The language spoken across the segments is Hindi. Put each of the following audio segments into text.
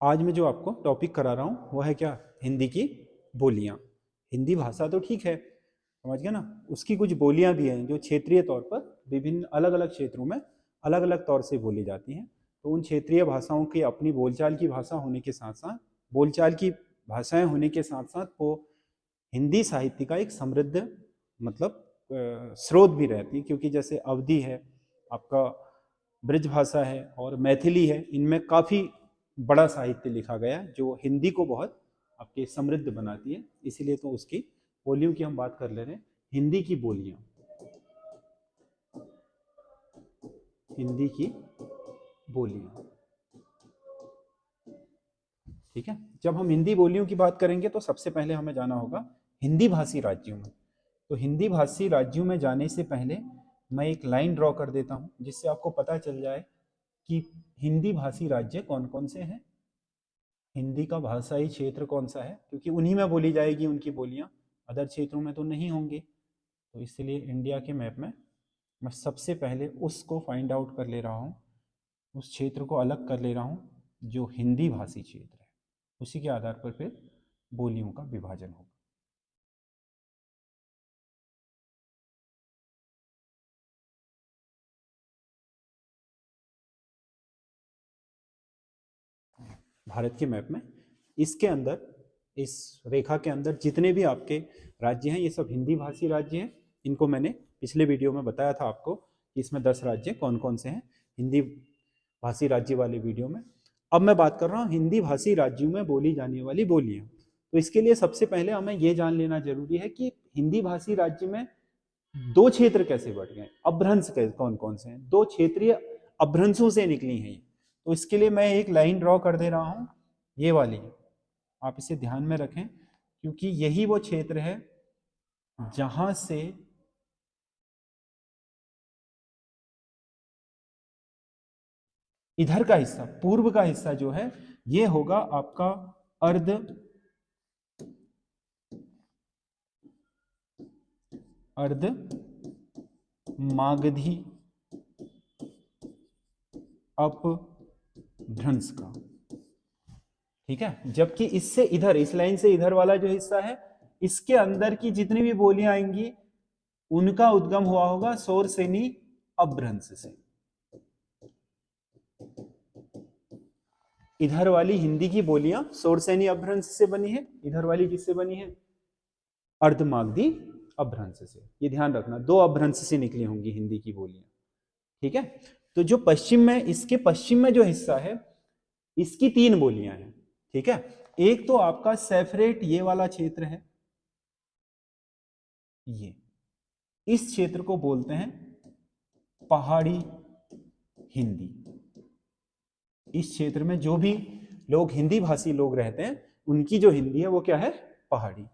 आज मैं जो आपको टॉपिक करा रहा हूँ वो है क्या, हिंदी की बोलियाँ। हिंदी भाषा तो ठीक है, समझ गए ना, उसकी कुछ बोलियाँ भी हैं जो क्षेत्रीय तौर पर विभिन्न अलग अलग क्षेत्रों में अलग अलग तौर से बोली जाती हैं। तो उन क्षेत्रीय भाषाओं की अपनी बोलचाल की भाषा होने के साथ साथ, बोलचाल की भाषाएं होने के साथ साथ वो हिंदी साहित्य का एक समृद्ध मतलब स्रोत भी रहती है। क्योंकि जैसे अवधी है आपका, ब्रज भाषा है और मैथिली है, इनमें काफ़ी बड़ा साहित्य लिखा गया है जो हिंदी को बहुत आपके समृद्ध बनाती है। इसीलिए तो उसकी बोलियों की हम बात कर ले रहे हैं। हिंदी की बोलियां, हिंदी की बोलियां, ठीक है। जब हम हिंदी बोलियों की बात करेंगे तो सबसे पहले हमें जाना होगा हिंदी भाषी राज्यों में। तो हिंदी भाषी राज्यों में जाने से पहले मैं एक लाइन ड्रॉ कर देता हूं जिससे आपको पता चल जाए कि हिंदी भाषी राज्य कौन कौन से हैं, हिंदी का भाषाई क्षेत्र कौन सा है, क्योंकि उन्हीं में बोली जाएगी उनकी बोलियां, अदर क्षेत्रों में तो नहीं होंगे। तो इसलिए इंडिया के मैप में मैं सबसे पहले उसको फाइंड आउट कर ले रहा हूँ, उस क्षेत्र को अलग कर ले रहा हूँ जो हिंदी भाषी क्षेत्र है। उसी के आधार पर फिर बोलियों का विभाजन होगा। भारत के मैप में इसके अंदर, इस रेखा के अंदर जितने भी आपके राज्य हैं ये सब हिंदी भाषी राज्य हैं। इनको मैंने पिछले वीडियो में बताया था आपको कि इसमें 10 राज्य कौन कौन से हैं हिंदी भाषी राज्य वाले वीडियो में। अब मैं बात कर रहा हूँ हिंदी भाषी राज्यों में बोली जाने वाली बोलियां। तो इसके लिए सबसे पहले हमें ये जान लेना जरूरी है कि हिंदी भाषी राज्य में दो क्षेत्र कैसे बढ़ गए, अभ्रंश कौन कौन से हैं, दो क्षेत्रीय अभ्रंशों से निकली हैं ये। तो इसके लिए मैं एक लाइन ड्रॉ कर दे रहा हूं, ये वाली, आप इसे ध्यान में रखें क्योंकि यही वो क्षेत्र है जहां से इधर का हिस्सा, पूर्व का हिस्सा जो है ये होगा आपका अर्ध अर्ध मागधी अपभ्रंश का, ठीक है। जबकि इससे इधर, इस लाइन से इधर वाला जो हिस्सा है, इसके अंदर की जितनी भी बोलियां आएंगी उनका उद्गम हुआ होगा शोरसेनी अपभ्रंश से। इधर वाली हिंदी की बोलियां शोरसेनी अपभ्रंश से बनी है, इधर वाली किससे बनी है, अर्धमागधी अपभ्रंश से। ये ध्यान रखना, दो अपभ्रंश से निकली होंगी हिंदी की बोलियां, ठीक है। तो जो पश्चिम में, इसके पश्चिम में जो हिस्सा है इसकी तीन बोलियां हैं, ठीक है। एक तो आपका सेफरेट ये वाला क्षेत्र है, ये इस क्षेत्र को बोलते हैं पहाड़ी हिंदी। इस क्षेत्र में जो भी लोग हिंदी भाषी लोग रहते हैं उनकी जो हिंदी है वो क्या है, पहाड़ी।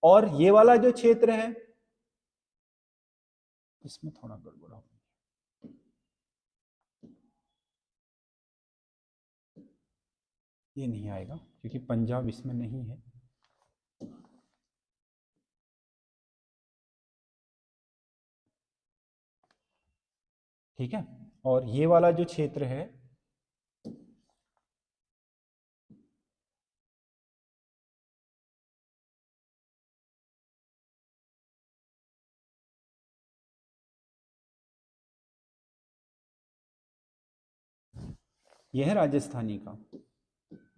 और ये वाला जो क्षेत्र है इसमें थोड़ा गड़बड़ हो, ये नहीं आएगा क्योंकि पंजाब इसमें नहीं है। ठीक है, और ये वाला जो क्षेत्र है यह है राजस्थानी का,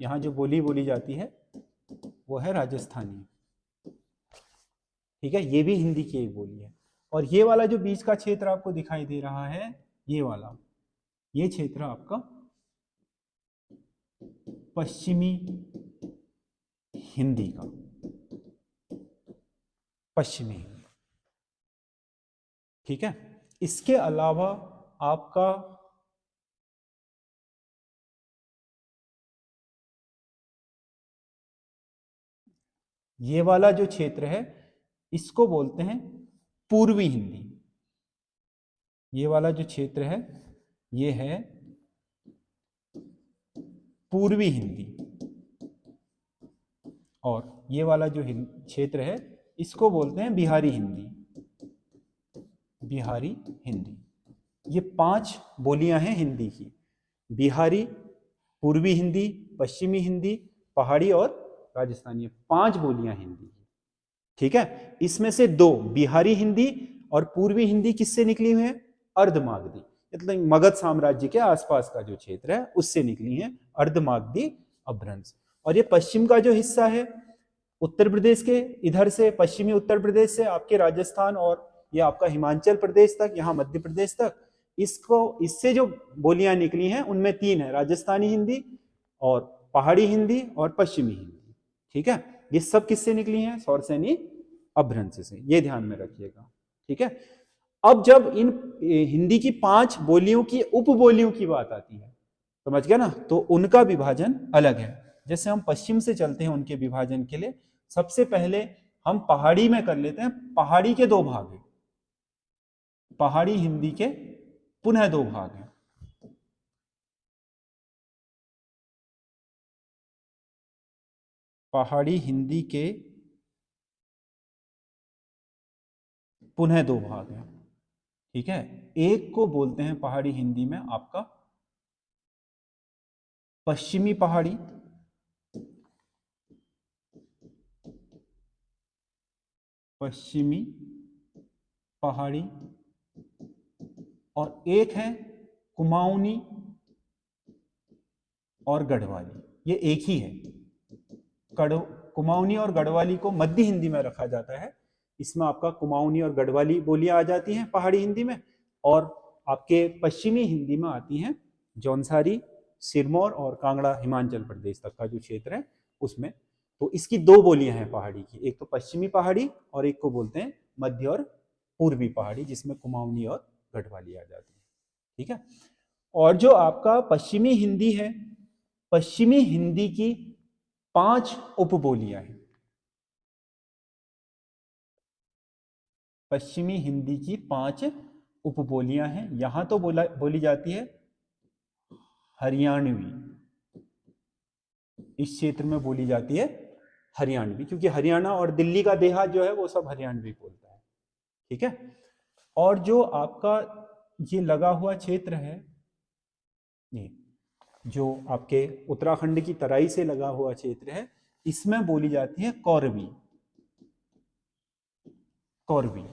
यहाँ जो बोली बोली जाती है वो है राजस्थानी, ठीक है। ये भी हिंदी की एक बोली है। और ये वाला जो बीच का क्षेत्र आपको दिखाई दे रहा है, ये वाला, ये क्षेत्र आपका पश्चिमी हिंदी का, पश्चिमी हिंदी, ठीक है। इसके अलावा आपका ये वाला जो क्षेत्र है इसको बोलते हैं पूर्वी हिंदी। ये वाला जो क्षेत्र है ये है पूर्वी हिंदी। और ये वाला जो क्षेत्र है इसको बोलते हैं बिहारी हिंदी, बिहारी हिंदी। ये 5 बोलियां हैं हिंदी की, बिहारी, पूर्वी हिंदी, पश्चिमी हिंदी, पहाड़ी और राजस्थानी, 5 बोलियां हिंदी की। ठीक है, इसमें से 2 बिहारी हिंदी और पूर्वी हिंदी किससे निकली हुई है? अर्धमागधी, मतलब मगध साम्राज्य के आसपास का जो क्षेत्र है उससे निकली है अर्धमागधी अपभ्रंश। और ये पश्चिम का जो हिस्सा है उत्तर प्रदेश के इधर से, पश्चिमी उत्तर प्रदेश से आपके राजस्थान और ये आपका हिमाचल प्रदेश तक, यहाँ मध्य प्रदेश तक, इसको इससे जो बोलियां निकली हैं उनमें 3 है, राजस्थानी हिंदी और पहाड़ी हिंदी और पश्चिमी हिंदी। ठीक है, ये सब किससे निकली हैं? सौरसेनी अपभ्रंश से, ये ध्यान में रखिएगा। ठीक है, अब जब इन हिंदी की 5 बोलियों की उपबोलियों की बात आती है, समझ गया ना, तो उनका विभाजन अलग है। जैसे हम पश्चिम से चलते हैं उनके विभाजन के लिए, सबसे पहले हम पहाड़ी में कर लेते हैं। पहाड़ी के 2 भाग हैं, पहाड़ी हिंदी के पुनः 2 भाग हैं। पहाड़ी हिंदी के पुनः 2 भाग हैं। ठीक है, एक को बोलते हैं पहाड़ी हिंदी में आपका पश्चिमी पहाड़ी, पश्चिमी पहाड़ी, और एक है कुमाऊनी और गढ़वाली, ये एक ही है। कुमाऊनी और गढ़वाली को मध्य हिंदी में रखा जाता है, इसमें आपका कुमाऊनी और गढ़वाली बोलियां आ जाती हैं पहाड़ी हिंदी में, और आपके पश्चिमी हिंदी में आती हैं जौनसारी, सिरमौर और कांगड़ा, हिमाचल प्रदेश तक का जो क्षेत्र है उसमें। तो इसकी 2 बोलियां हैं पहाड़ी की, एक तो पश्चिमी पहाड़ी और एक को बोलते हैं मध्य और पूर्वी पहाड़ी, जिसमें कुमाऊनी और गढ़वाली आ जाती है। ठीक है, और जो आपका पश्चिमी हिंदी है, पश्चिमी हिंदी की 5 उपबोलियां हैं। पश्चिमी हिंदी की 5 उपबोलियां हैं। यहां तो बोली जाती है हरियाणवी, इस क्षेत्र में बोली जाती है हरियाणवी, क्योंकि हरियाणा और दिल्ली का देहात जो है वो सब हरियाणवी बोलता है। ठीक है, और जो आपका ये लगा हुआ क्षेत्र है, ये जो आपके उत्तराखंड की तराई से लगा हुआ क्षेत्र है, इसमें बोली जाती है कौरवी। कौरवी,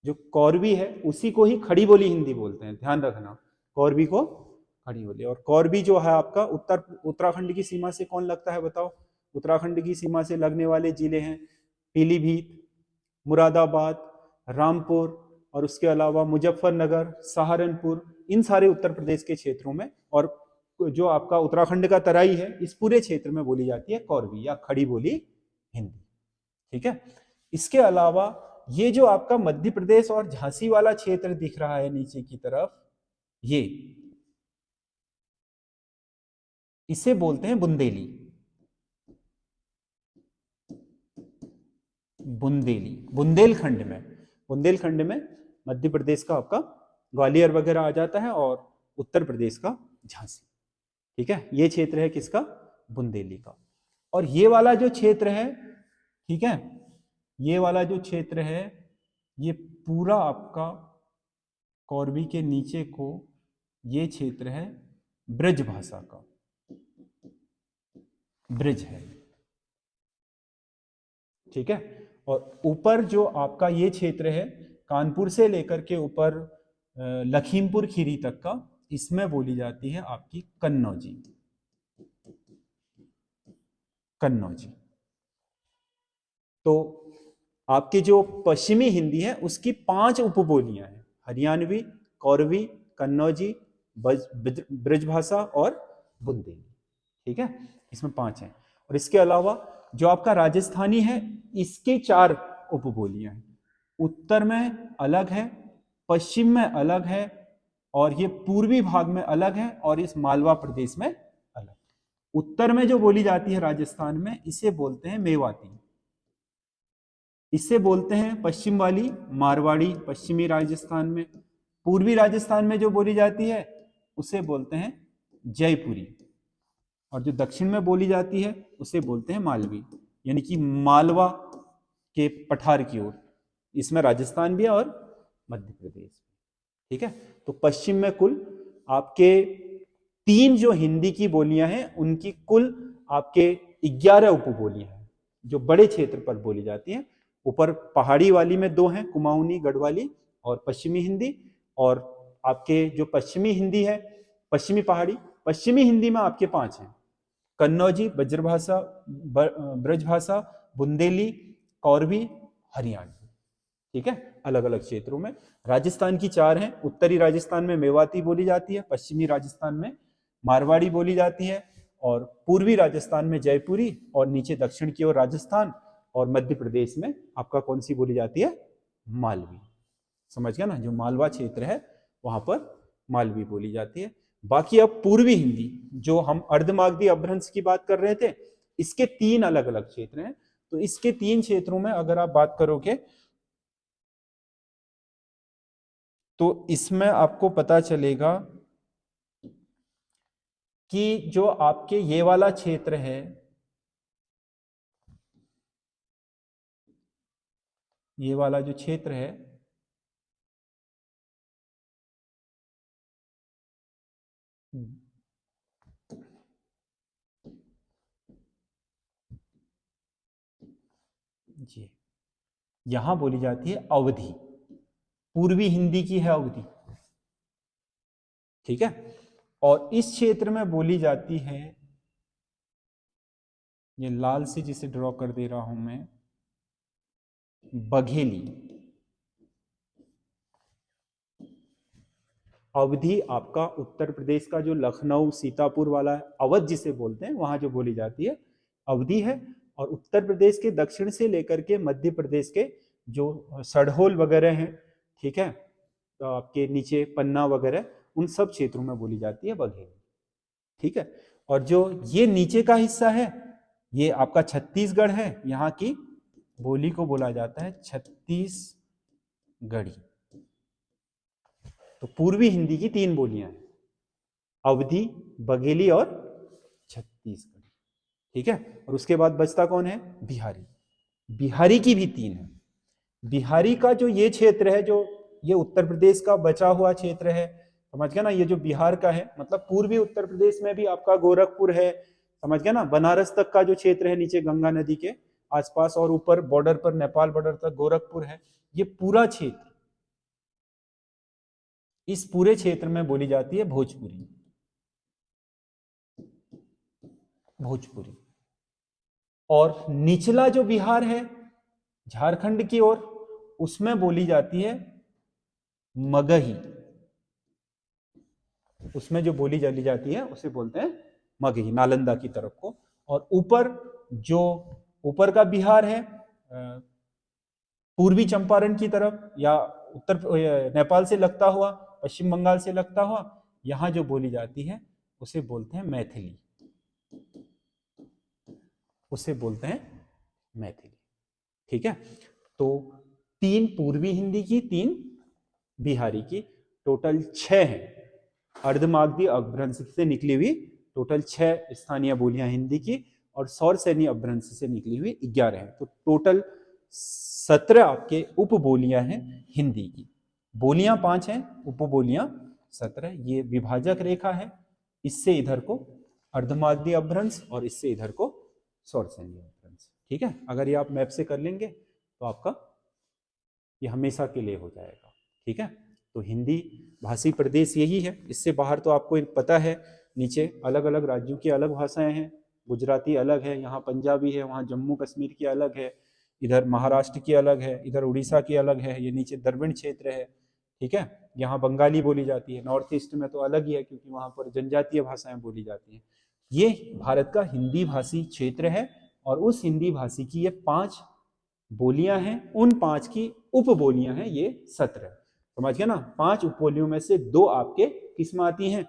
जो कौरवी है उसी को ही खड़ी बोली हिंदी बोलते हैं, ध्यान रखना, कौरवी को खड़ी बोली। और कौरवी जो है आपका उत्तराखंड की सीमा से कौन लगता है बताओ? उत्तराखंड की सीमा से लगने वाले जिले हैं पीलीभीत, मुरादाबाद, रामपुर, और उसके अलावा मुजफ्फरनगर, सहारनपुर, इन सारे उत्तर प्रदेश के क्षेत्रों में, और जो आपका उत्तराखंड का तराई है इस पूरे क्षेत्र में बोली जाती है कौरवी या खड़ी बोली हिंदी। ठीक है, इसके अलावा ये जो आपका मध्य प्रदेश और झांसी वाला क्षेत्र दिख रहा है नीचे की तरफ, ये इसे बोलते हैं बुंदेली। बुंदेली, बुंदेलखंड में मध्य प्रदेश का आपका ग्वालियर वगैरह आ जाता है और उत्तर प्रदेश का झांसी। ठीक है, ये क्षेत्र है किसका? बुंदेली का। और ये वाला जो क्षेत्र है, ठीक है, ये वाला जो क्षेत्र है ये पूरा आपका कौरवी के नीचे को ये क्षेत्र है ब्रज भाषा का, ब्रज है। ठीक है, और ऊपर जो आपका ये क्षेत्र है कानपुर से लेकर के ऊपर लखीमपुर खीरी तक का, इसमें बोली जाती है आपकी कन्नौजी। कन्नौजी। तो आपकी जो पश्चिमी हिंदी है उसकी 5 उपबोलियां हैं, हरियाणवी, कौरवी, कन्नौजी, ब्रजभाषा और बुंदेली। ठीक है, इसमें 5 हैं। और इसके अलावा जो आपका राजस्थानी है इसके 4 उपबोलियां हैं, उत्तर में अलग है, पश्चिम में अलग है, और ये पूर्वी भाग में अलग है, और इस मालवा प्रदेश में अलग। उत्तर में जो बोली जाती है राजस्थान में इसे बोलते हैं मेवाती, इससे बोलते हैं पश्चिम वाली मारवाड़ी पश्चिमी राजस्थान में। पूर्वी राजस्थान में जो बोली जाती है उसे बोलते हैं जयपुरी, और जो दक्षिण में बोली जाती है उसे बोलते हैं मालवी, यानी कि मालवा के पठार की ओर। इसमें राजस्थान भी है और मध्य प्रदेश। ठीक है, तो पश्चिम में कुल आपके तीन जो हिंदी की बोलियां हैं उनकी कुल आपके 11 उपबोलियां हैं जो बड़े क्षेत्र पर बोली जाती हैं। ऊपर पहाड़ी वाली में 2 हैं, कुमाऊनी, गढ़वाली और पश्चिमी हिंदी। और आपके जो पश्चिमी हिंदी है, पश्चिमी पहाड़ी, पश्चिमी हिंदी में आपके 5 हैं, कन्नौजी, ब्रजभाषा, ब्रजभाषा, बुंदेली, कौरवी, हरियाणवी। ठीक है, अलग अलग क्षेत्रों में। राजस्थान की 4 हैं, उत्तरी राजस्थान में मेवाती बोली जाती है, पश्चिमी राजस्थान में मारवाड़ी बोली जाती है, और पूर्वी राजस्थान में जयपुरी, और नीचे दक्षिण की ओर राजस्थान और मध्य प्रदेश में आपका कौन सी बोली जाती है, मालवी। समझ गया ना, जो मालवा क्षेत्र है वहां पर मालवी बोली जाती है। बाकी अब पूर्वी हिंदी, जो हम अर्धमागधी अपभ्रंश की बात कर रहे थे, इसके 3 अलग अलग क्षेत्र हैं। तो इसके 3 क्षेत्रों में अगर आप बात करोगे तो इसमें आपको पता चलेगा कि जो आपके ये वाला क्षेत्र है, ये वाला जो क्षेत्र है, जी, यहां बोली जाती है अवधी। पूर्वी हिंदी की है अवधी। ठीक है, और इस क्षेत्र में बोली जाती है, ये लाल से जिसे ड्रॉ कर दे रहा हूं मैं, बघेली। अवधी आपका उत्तर प्रदेश का जो लखनऊ सीतापुर वाला अवध जिसे बोलते हैं, वहां जो बोली जाती है अवधी है। और उत्तर प्रदेश के दक्षिण से लेकर के मध्य प्रदेश के जो सड़होल वगैरह हैं, ठीक है, तो आपके नीचे पन्ना वगैरह, उन सब क्षेत्रों में बोली जाती है बघेली। ठीक है, और जो ये नीचे का हिस्सा है, ये आपका छत्तीसगढ़ है, यहाँ की बोली को बोला जाता है छत्तीसगढ़ी। तो पूर्वी हिंदी की 3 बोलियां हैं, अवधी, बघेली और छत्तीसगढ़ी। ठीक है, और उसके बाद बचता कौन है, बिहारी। बिहारी की भी 3 है। बिहारी का जो ये क्षेत्र है, जो ये उत्तर प्रदेश का बचा हुआ क्षेत्र है, समझ गया ना, ये जो बिहार का है, मतलब पूर्वी उत्तर प्रदेश में भी आपका गोरखपुर है, समझ गया ना, बनारस तक का जो क्षेत्र है नीचे गंगा नदी के आसपास, और ऊपर बॉर्डर पर नेपाल बॉर्डर तक गोरखपुर है, ये पूरा क्षेत्र, इस पूरे क्षेत्र में बोली जाती है भोजपुरी। भोजपुरी। और निचला जो बिहार है झारखंड की ओर, उसमें बोली जाती है मगही। उसमें जो बोली चली जाती है उसे बोलते हैं मगही, नालंदा की तरफ को। और ऊपर जो ऊपर का बिहार है, पूर्वी चंपारण की तरफ, या उत्तर नेपाल से लगता हुआ, पश्चिम बंगाल से लगता हुआ, यहां जो बोली जाती है उसे बोलते हैं मैथिली। उसे बोलते हैं मैथिली। ठीक है, तो 3 पूर्वी हिंदी की, 3 बिहारी की, टोटल 6 है। अर्धमागधी अपभ्रंश से निकली हुई टोटल 6 स्थानीय बोलियां हिंदी की, और सौरसैनी अपभ्रंश से निकली हुई 11 है। तो टोटल 17 आपके उपबोलियां हैं हिंदी की। बोलियां 5 हैं, उपबोलियां 17। ये विभाजक रेखा है, इससे इधर को अर्धमागधी अपभ्रंश और इससे इधर को सौरसैनी अपभ्रंश। ठीक है, अगर ये आप मैप से कर लेंगे तो आपका ये हमेशा के लिए हो जाएगा। ठीक है, तो हिंदी भाषी प्रदेश यही है। इससे बाहर तो आपको पता है, नीचे अलग अलग राज्यों की अलग भाषाएं हैं। गुजराती अलग है, यहाँ पंजाबी है, वहाँ जम्मू कश्मीर की अलग है, इधर महाराष्ट्र की अलग है, इधर उड़ीसा की अलग है, ये नीचे द्रविड़ क्षेत्र है। ठीक है, यहाँ बंगाली बोली जाती है। नॉर्थ ईस्ट में तो अलग ही है, क्योंकि वहाँ पर जनजातीय भाषाएं बोली जाती हैं। ये भारत का हिंदी भाषी क्षेत्र है, और उस हिंदी भाषी की ये 5 बोलियां हैं, उन 5 की उपबोलियां हैं ये 17। समझ गया ना, 5 उपबोलियों में से 2 आपके किस में आती हैं,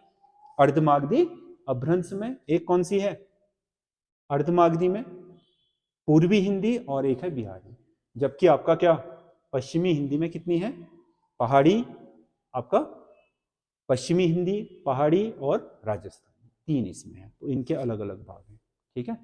अर्धमागधी अपभ्रंश में। एक कौन सी है अर्धमागधी में, पूर्वी हिंदी, और एक है बिहारी। जबकि आपका क्या, पश्चिमी हिंदी में कितनी है, पहाड़ी, आपका पश्चिमी हिंदी, पहाड़ी और राजस्थानी, 3 इसमें है। तो इनके अलग अलग भाग हैं। ठीक है।